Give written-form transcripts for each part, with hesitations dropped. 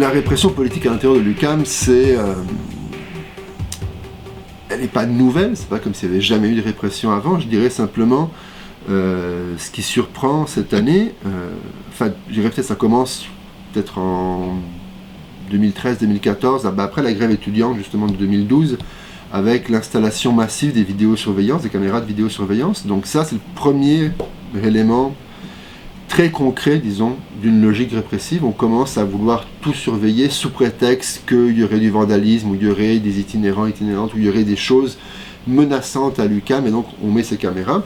La répression politique à l'intérieur de l'UQAM, elle n'est pas nouvelle, c'est pas comme s'il n'y avait jamais eu de répression avant. Je dirais simplement, ce qui surprend cette année, je dirais peut-être ça commence peut-être en 2013-2014, après la grève étudiante justement de 2012, avec l'installation massive des vidéosurveillances, des caméras de vidéosurveillance. Donc ça, c'est le premier élément très concret, disons, d'une logique répressive. On commence à vouloir tout surveiller sous prétexte qu'il y aurait du vandalisme, ou il y aurait des itinérantes, ou il y aurait des choses menaçantes à l'UQAM, et donc on met ces caméras.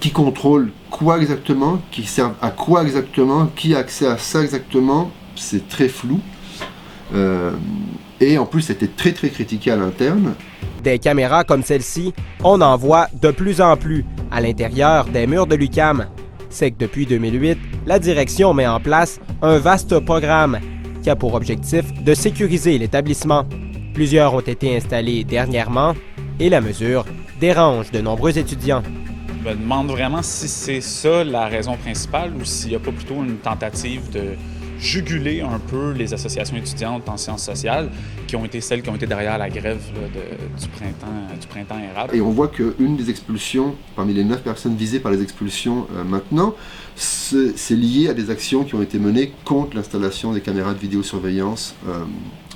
Qui contrôlent quoi exactement, qui servent à quoi exactement, qui a accès à ça exactement, c'est très flou. Et en plus, c'était très très critiqué à l'interne. Des caméras comme celle-ci, on en voit de plus en plus à l'intérieur des murs de l'UQAM. C'est que depuis 2008, la direction met en place un vaste programme qui a pour objectif de sécuriser l'établissement. Plusieurs ont été installés dernièrement et la mesure dérange de nombreux étudiants. Je me demande vraiment si c'est ça la raison principale ou s'il n'y a pas plutôt une tentative de juguler un peu les associations étudiantes en sciences sociales qui ont été celles qui ont été derrière la grève du printemps érable. Et on voit qu'une des expulsions, parmi les 9 personnes visées par les expulsions maintenant, c'est lié à des actions qui ont été menées contre l'installation des caméras de vidéosurveillance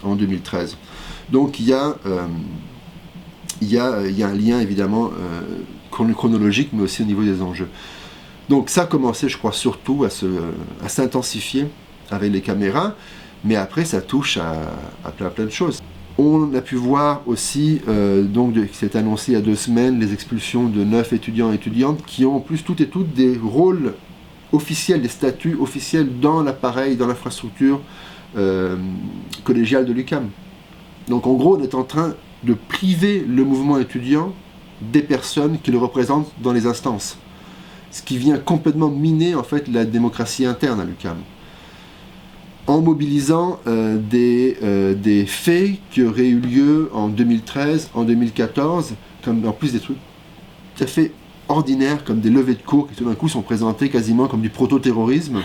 en 2013. Donc il y a un lien évidemment chronologique, mais aussi au niveau des enjeux. Donc ça a commencé, je crois, surtout à s'intensifier avec les caméras, mais après ça touche à plein de choses. On a pu voir aussi, c'est annoncé il y a 2 semaines, les expulsions de 9 étudiants et étudiantes qui ont en plus toutes et toutes des rôles officiels, des statuts officiels dans l'appareil, dans l'infrastructure collégiale de l'UQAM. Donc en gros, on est en train de priver le mouvement étudiant des personnes qui le représentent dans les instances. Ce qui vient complètement miner en fait la démocratie interne à l'UQAM. En mobilisant des faits qui auraient eu lieu en 2013, en 2014, comme en plus des trucs tout à fait ordinaires, comme des levées de cours qui tout d'un coup sont présentés quasiment comme du proto-terrorisme,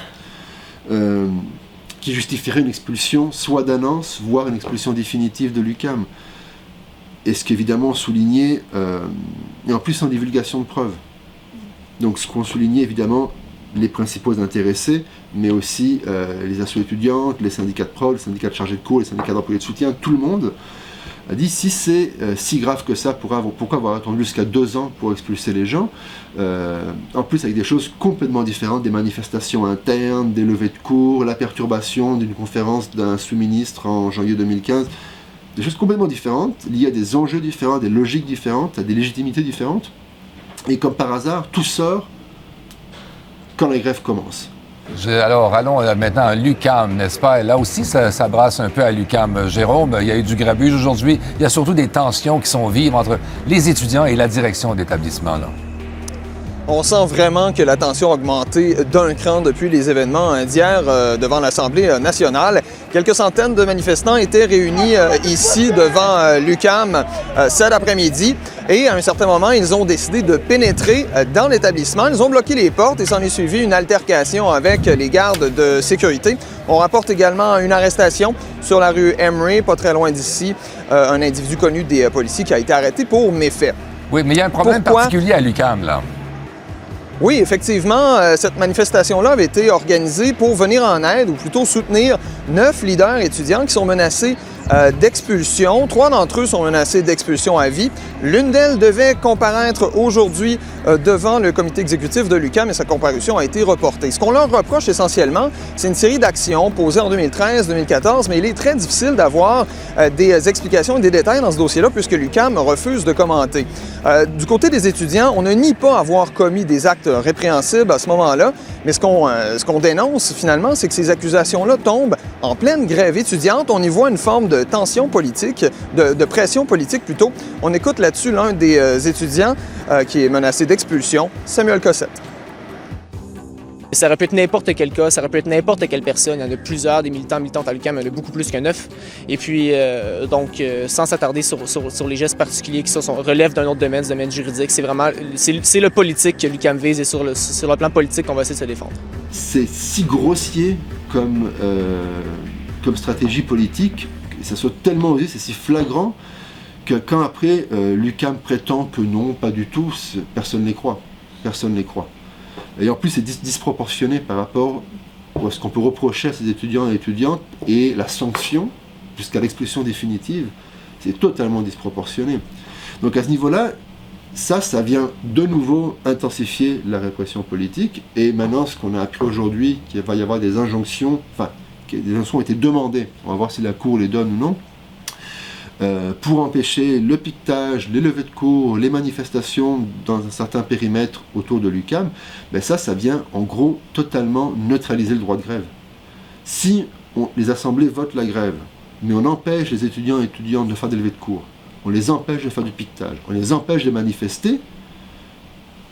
qui justifieraient une expulsion soit d'un an, voire une expulsion définitive de l'UQAM. Et ce qu'évidemment souligné, et en plus sans divulgation de preuves. Donc ce qu'ont souligné évidemment les principaux intéressés, mais aussi les assos étudiantes, les syndicats de prod, les syndicats de chargés de cours, les syndicats d'employés de soutien, tout le monde a dit si c'est si grave que ça, pourquoi avoir attendu jusqu'à 2 ans pour expulser les gens, en plus avec des choses complètement différentes, des manifestations internes, des levées de cours, la perturbation d'une conférence d'un sous-ministre en janvier 2015, des choses complètement différentes, liées à des enjeux différents, des logiques différentes, à des légitimités différentes, et comme par hasard, tout sort quand la grève commence. Alors, allons maintenant à l'UQAM, n'est-ce pas? Là aussi, ça brasse un peu à l'UQAM. Jérôme, il y a eu du grabuge aujourd'hui. Il y a surtout des tensions qui sont vives entre les étudiants et la direction d'établissement, là. On sent vraiment que la tension a augmenté d'un cran depuis les événements d'hier devant l'Assemblée nationale. Quelques centaines de manifestants étaient réunis ici devant l'UQAM cet après-midi et à un certain moment, ils ont décidé de pénétrer dans l'établissement. Ils ont bloqué les portes et s'en est suivi une altercation avec les gardes de sécurité. On rapporte également une arrestation sur la rue Emery, pas très loin d'ici, un individu connu des policiers qui a été arrêté pour méfait. Oui, mais il y a un problème particulier à l'UQAM, là. Oui, effectivement, cette manifestation-là avait été organisée pour venir en aide, ou plutôt soutenir 9 leaders étudiants qui sont menacés d'expulsion. 3 d'entre eux sont menacés d'expulsion à vie. L'une d'elles devait comparaître aujourd'hui devant le comité exécutif de l'UQAM, mais sa comparution a été reportée. Ce qu'on leur reproche essentiellement, c'est une série d'actions posées en 2013-2014, mais il est très difficile d'avoir des explications et des détails dans ce dossier-là puisque l'UQAM refuse de commenter. Du côté des étudiants, on ne nie pas avoir commis des actes répréhensibles à ce moment-là, mais ce qu'on dénonce finalement, c'est que ces accusations-là tombent en pleine grève étudiante. On y voit une forme de tension politique, de pression politique plutôt. On écoute là-dessus l'un des étudiants qui est menacé d'expulsion, Samuel Cossette. Ça aurait pu être n'importe quel cas, ça aurait pu être n'importe quelle personne. Il y en a plusieurs, des militantes à l'UQAM, il y en a beaucoup plus que 9. Et puis, sans s'attarder sur les gestes particuliers qui relèvent d'un autre domaine, du domaine juridique, c'est vraiment c'est le politique que l'UQAM vise et sur le plan politique qu'on va essayer de se défendre. C'est si grossier comme comme stratégie politique, ça soit tellement osé, c'est si flagrant, que quand après l'UQAM prétend que non, pas du tout, personne ne les croit. Personne ne les croit. Et en plus, c'est disproportionné par rapport à ce qu'on peut reprocher à ces étudiants et étudiantes, et la sanction, jusqu'à l'expulsion définitive, c'est totalement disproportionné. Donc à ce niveau-là, ça vient de nouveau intensifier la répression politique, et maintenant ce qu'on a appris aujourd'hui, qu'il va y avoir des injonctions, des injonctions ont été demandées, on va voir si la Cour les donne ou non, pour empêcher le piquetage, les levées de cours, les manifestations dans un certain périmètre autour de l'UQAM, ça vient en gros totalement neutraliser le droit de grève. Si les assemblées votent la grève, mais on empêche les étudiants et étudiantes de faire des levées de cours, on les empêche de faire du piquetage, on les empêche de manifester,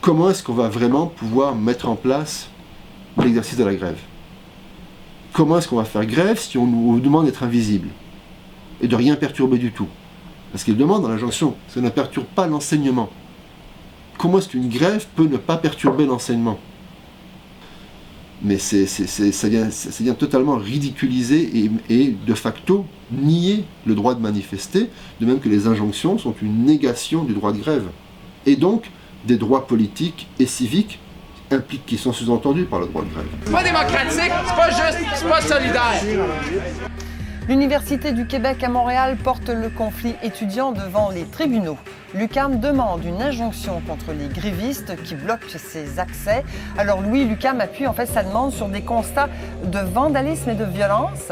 comment est-ce qu'on va vraiment pouvoir mettre en place l'exercice de la grève? Comment est-ce qu'on va faire grève si on nous demande d'être invisible et de rien perturber du tout? Parce qu'il demande dans l'injonction, ça ne perturbe pas l'enseignement. Comment est-ce qu'une grève peut ne pas perturber l'enseignement? Mais ça vient totalement ridiculiser et de facto nier le droit de manifester, de même que les injonctions sont une négation du droit de grève. Et donc des droits politiques et civiques qui sont sous-entendus par le droit de grève. C'est pas démocratique, c'est pas juste, c'est pas solidaire. L'Université du Québec à Montréal porte le conflit étudiant devant les tribunaux. L'UQAM demande une injonction contre les grévistes qui bloquent ses accès. Alors Louis, l'UQAM appuie en fait sa demande sur des constats de vandalisme et de violence.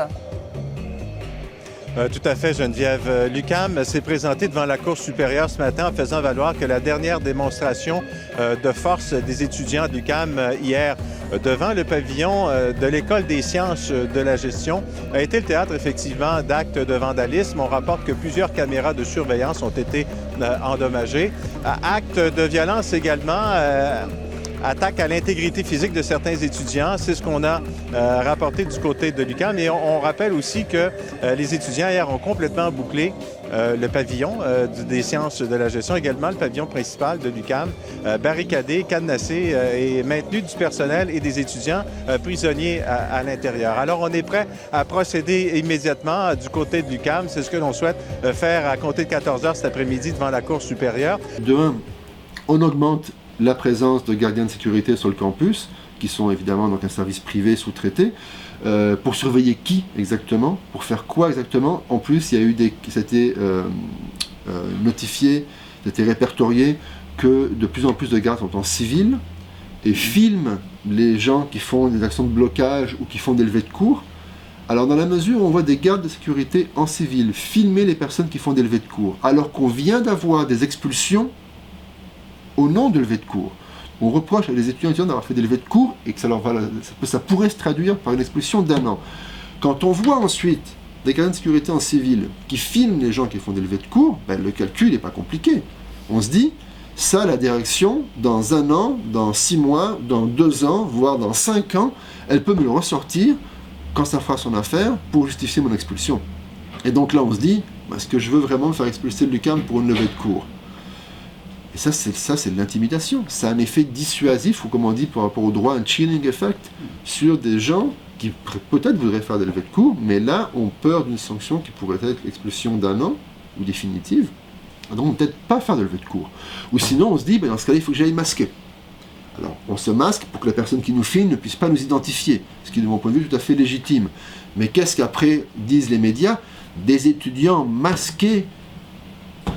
Tout à fait, Geneviève. L'UQAM s'est présenté devant la Cour supérieure ce matin en faisant valoir que la dernière démonstration de force des étudiants de l'UQAM hier devant le pavillon de l'École des sciences de la gestion a été le théâtre effectivement d'actes de vandalisme. On rapporte que plusieurs caméras de surveillance ont été endommagées. Actes de violence également. Attaque à l'intégrité physique de certains étudiants. C'est ce qu'on a rapporté du côté de l'UQAM. Et on rappelle aussi que les étudiants hier ont complètement bouclé le pavillon des sciences de la gestion, également le pavillon principal de l'UQAM, barricadé, cadenassé et maintenu du personnel et des étudiants prisonniers à l'intérieur. Alors on est prêt à procéder immédiatement du côté de l'UQAM. C'est ce que l'on souhaite faire à compter de 14 h cet après-midi devant la Cour supérieure. Demain, on augmente la présence de gardiens de sécurité sur le campus, qui sont évidemment donc un service privé sous-traité, pour surveiller qui exactement, pour faire quoi exactement. En plus, il y a eu c'était notifié, c'était répertorié que de plus en plus de gardes sont en civil et filment les gens qui font des actions de blocage ou qui font des levées de cours. Alors dans la mesure où on voit des gardes de sécurité en civil filmer les personnes qui font des levées de cours, alors qu'on vient d'avoir des expulsions au nom de levée de cours. On reproche à les étudiants d'avoir fait des levées de cours et que ça pourrait se traduire par une expulsion d'1 an. Quand on voit ensuite des gardiens de sécurité en civil qui filment les gens qui font des levées de cours, le calcul n'est pas compliqué. On se dit, ça, la direction, dans 1 an, dans 6 mois, dans 2 ans, voire dans 5 ans, elle peut me le ressortir quand ça fera son affaire pour justifier mon expulsion. Et donc là, on se dit, est-ce que je veux vraiment me faire expulser de l'UQAM pour une levée de cours? Et ça, c'est de l'intimidation. Ça a un effet dissuasif, ou comme on dit par rapport au droit, un chilling effect sur des gens qui peut-être voudraient faire des levées de cours, mais là, ont peur d'une sanction qui pourrait être l'expulsion d'1 an, ou définitive. Donc, peut-être pas faire de levée de cours. Ou sinon, on se dit, dans ce cas-là, il faut que j'aille masquer. Alors, on se masque pour que la personne qui nous filme ne puisse pas nous identifier, ce qui est de mon point de vue tout à fait légitime. Mais qu'est-ce qu'après disent les médias? Des étudiants masqués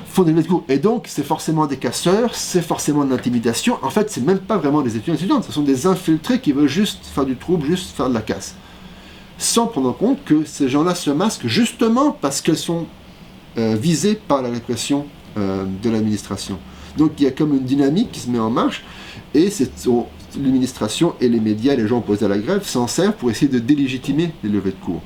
font des levées de cours. Et donc, c'est forcément des casseurs, c'est forcément de l'intimidation. En fait, c'est même pas vraiment des étudiants et étudiantes, ce sont des infiltrés qui veulent juste faire du trouble, juste faire de la casse. Sans prendre en compte que ces gens-là se masquent justement parce qu'elles sont visées par la répression de l'administration. Donc, il y a comme une dynamique qui se met en marche, et l'administration et les médias, les gens opposés à la grève, s'en servent pour essayer de délégitimer les levées de cours.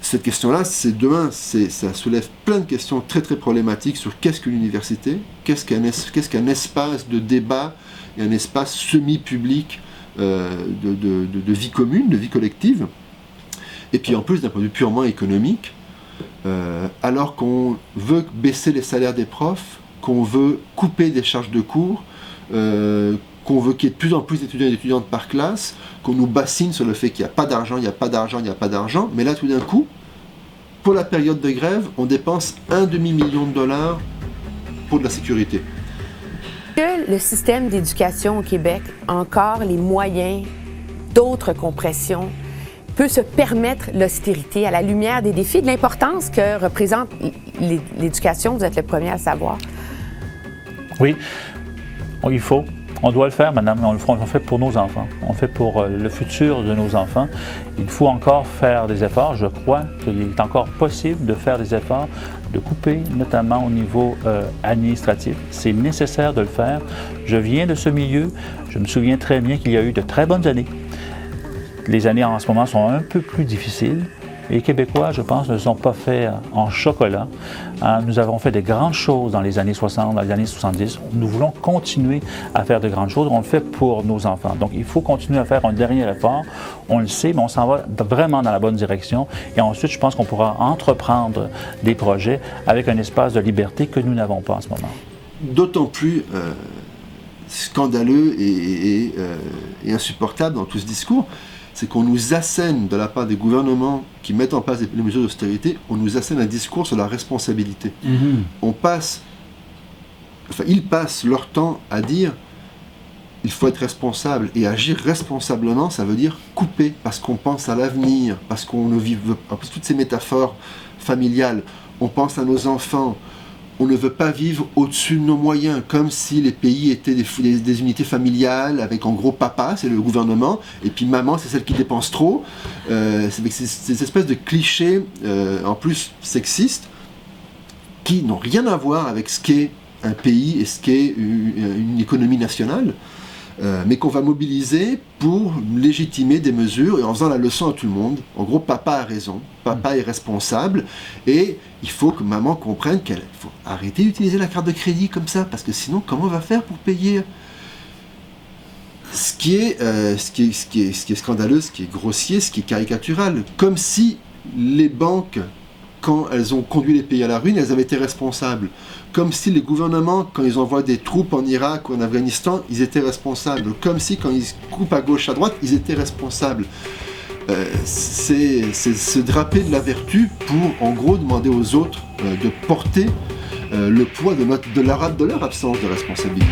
Cette question-là, ça soulève plein de questions très très problématiques sur qu'est-ce qu'une université, qu'est-ce qu'un espace de débat et un espace semi-public de vie commune, de vie collective. Et puis en plus, d'un point de vue purement économique, alors qu'on veut baisser les salaires des profs, qu'on veut couper des charges de cours, convoquer de plus en plus d'étudiants et d'étudiantes par classe, qu'on nous bassine sur le fait qu'il n'y a pas d'argent, il n'y a pas d'argent, il n'y a pas d'argent, mais là tout d'un coup, pour la période de grève, on dépense $1,5 million pour de la sécurité. Que le système d'éducation au Québec a encore les moyens d'autres compressions, peut se permettre l'austérité à la lumière des défis, de l'importance que représente l'éducation, vous êtes le premier à le savoir. Oui, il faut. On doit le faire, madame, on le fait pour nos enfants. On le fait pour le futur de nos enfants. Il faut encore faire des efforts. Je crois qu'il est encore possible de faire des efforts, de couper, notamment au niveau administratif. C'est nécessaire de le faire. Je viens de ce milieu. Je me souviens très bien qu'il y a eu de très bonnes années. Les années en ce moment sont un peu plus difficiles. Les Québécois, je pense, ne sont pas faits en chocolat. Nous avons fait de grandes choses dans les années 60, dans les années 70. Nous voulons continuer à faire de grandes choses. On le fait pour nos enfants. Donc, il faut continuer à faire un dernier effort. On le sait, mais on s'en va vraiment dans la bonne direction. Et ensuite, je pense qu'on pourra entreprendre des projets avec un espace de liberté que nous n'avons pas en ce moment. D'autant plus scandaleux et insupportable dans tout ce discours, c'est qu'on nous assène, de la part des gouvernements qui mettent en place des mesures d'austérité, on nous assène un discours sur la responsabilité. Ils passent leur temps à dire il faut être responsable, et agir responsablement, ça veut dire couper, parce qu'on pense à l'avenir, parce qu'on ne vit, en plus toutes ces métaphores familiales, on pense à nos enfants, on ne veut pas vivre au-dessus de nos moyens, comme si les pays étaient des unités familiales, avec en gros papa, c'est le gouvernement, et puis maman, c'est celle qui dépense trop. C'est ces espèces de clichés, en plus sexistes, qui n'ont rien à voir avec ce qu'est un pays et ce qu'est une économie nationale, mais qu'on va mobiliser pour légitimer des mesures, et en faisant la leçon à tout le monde. En gros, papa a raison, papa est responsable, et il faut que maman comprenne qu'il faut arrêter d'utiliser la carte de crédit comme ça, parce que sinon, comment on va faire pour payer ? Ce qui est scandaleux, ce qui est grossier, ce qui est caricatural, comme si les banques, quand elles ont conduit les pays à la ruine, elles avaient été responsables. Comme si les gouvernements, quand ils envoient des troupes en Irak ou en Afghanistan, ils étaient responsables. Comme si, quand ils coupent à gauche, à droite, ils étaient responsables. C'est se draper de la vertu pour, en gros, demander aux autres de porter le poids de leur absence de responsabilité.